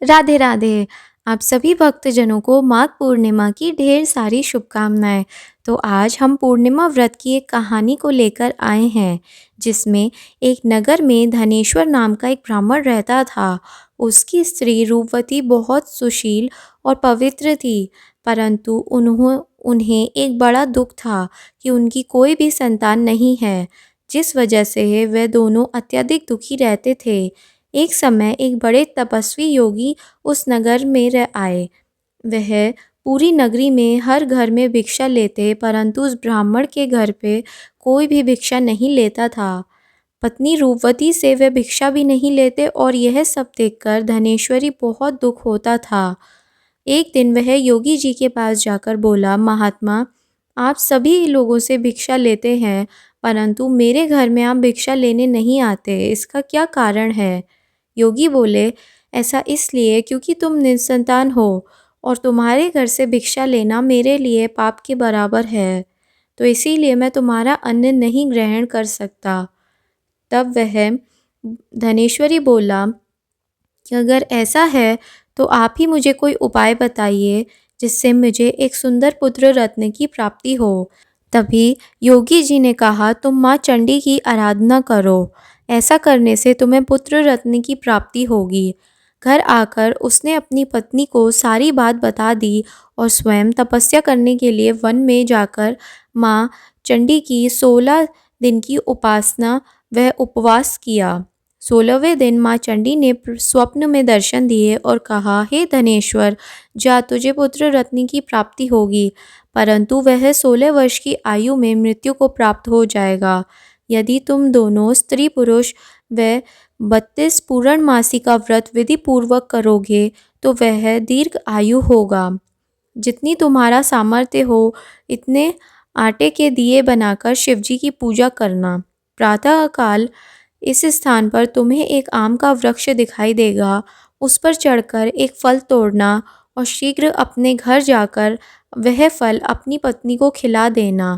राधे राधे। आप सभी भक्तजनों को माघ पूर्णिमा की ढेर सारी शुभकामनाएं। तो आज हम पूर्णिमा व्रत की एक कहानी को लेकर आए हैं, जिसमें एक नगर में धनेश्वर नाम का एक ब्राह्मण रहता था। उसकी स्त्री रूपवती बहुत सुशील और पवित्र थी, परंतु उन्हें एक बड़ा दुख था कि उनकी कोई भी संतान नहीं है, जिस वजह से वे दोनों अत्यधिक दुखी रहते थे। एक समय एक बड़े तपस्वी योगी उस नगर में रह आए। वह पूरी नगरी में हर घर में भिक्षा लेते, परंतु उस ब्राह्मण के घर पे कोई भी भिक्षा नहीं लेता था। पत्नी रूपवती से वे भिक्षा भी नहीं लेते और यह सब देखकर धनेश्वरी बहुत दुख होता था। एक दिन वह योगी जी के पास जाकर बोला, महात्मा, आप सभी लोगों से भिक्षा लेते हैं, परंतु मेरे घर में आप भिक्षा लेने नहीं आते, इसका क्या कारण है? योगी बोले, ऐसा इसलिए क्योंकि तुम निसंतान हो और तुम्हारे घर से भिक्षा लेना मेरे लिए पाप के बराबर है, तो इसीलिए मैं तुम्हारा अन्न नहीं ग्रहण कर सकता। तब वह धनेश्वरी बोला कि अगर ऐसा है तो आप ही मुझे कोई उपाय बताइए जिससे मुझे एक सुंदर पुत्र रत्न की प्राप्ति हो। तभी योगी जी ने कहा, तुम माँ चंडी की आराधना करो, ऐसा करने से तुम्हें पुत्र रत्न की प्राप्ति होगी। घर आकर उसने अपनी पत्नी को सारी बात बता दी और स्वयं तपस्या करने के लिए वन में जाकर माँ चंडी की 16 दिन की उपासना व उपवास किया। 16वें दिन माँ चंडी ने स्वप्न में दर्शन दिए और कहा, हे धनेश्वर, जा, तुझे पुत्र रत्न की प्राप्ति होगी, परंतु वह 16 वर्ष की आयु में मृत्यु को प्राप्त हो जाएगा। यदि तुम दोनों स्त्री पुरुष व 32 पूर्णमासी का व्रत विधि पूर्वक करोगे तो वह दीर्घ आयु होगा। जितनी तुम्हारा सामर्थ्य हो इतने आटे के दिए बनाकर शिवजी की पूजा करना। प्रातःकाल इस स्थान पर तुम्हें एक आम का वृक्ष दिखाई देगा, उस पर चढ़कर एक फल तोड़ना और शीघ्र अपने घर जाकर वह फल अपनी पत्नी को खिला देना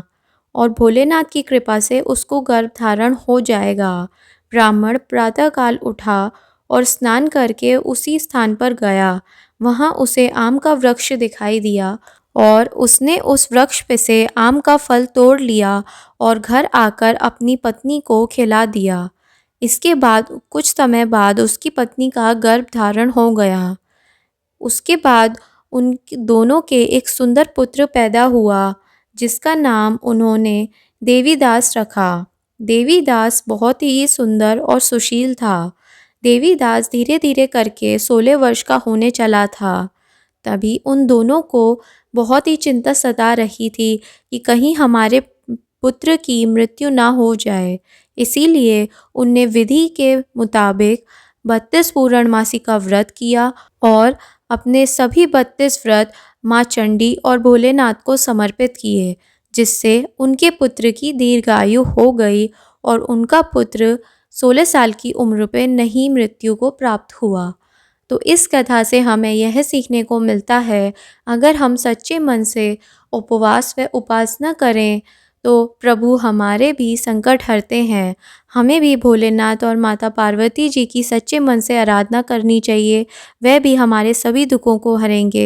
और भोलेनाथ की कृपा से उसको गर्भधारण हो जाएगा। ब्राह्मण प्रातःकाल उठा और स्नान करके उसी स्थान पर गया। वहाँ उसे आम का वृक्ष दिखाई दिया और उसने उस वृक्ष पे से आम का फल तोड़ लिया और घर आकर अपनी पत्नी को खिला दिया। इसके बाद कुछ समय बाद उसकी पत्नी का गर्भ धारण हो गया। उसके बाद उन दोनों के एक सुंदर पुत्र पैदा हुआ, जिसका नाम उन्होंने देवीदास रखा। देवीदास बहुत ही सुंदर और सुशील था। देवीदास धीरे धीरे करके 16 वर्ष का होने चला था। तभी उन दोनों को बहुत ही चिंता सता रही थी कि कहीं हमारे पुत्र की मृत्यु ना हो जाए। इसीलिए उनने विधि के मुताबिक 32 पूर्णमासी का व्रत किया और अपने सभी 32 व्रत माँ चंडी और भोलेनाथ को समर्पित किए, जिससे उनके पुत्र की दीर्घायु हो गई और उनका पुत्र 16 साल की उम्र पे नहीं मृत्यु को प्राप्त हुआ। तो इस कथा से हमें यह सीखने को मिलता है, अगर हम सच्चे मन से उपवास व उपासना करें तो प्रभु हमारे भी संकट हरते हैं। हमें भी भोलेनाथ और माता पार्वती जी की सच्चे मन से आराधना करनी चाहिए, वह भी हमारे सभी दुखों को हरेंगे।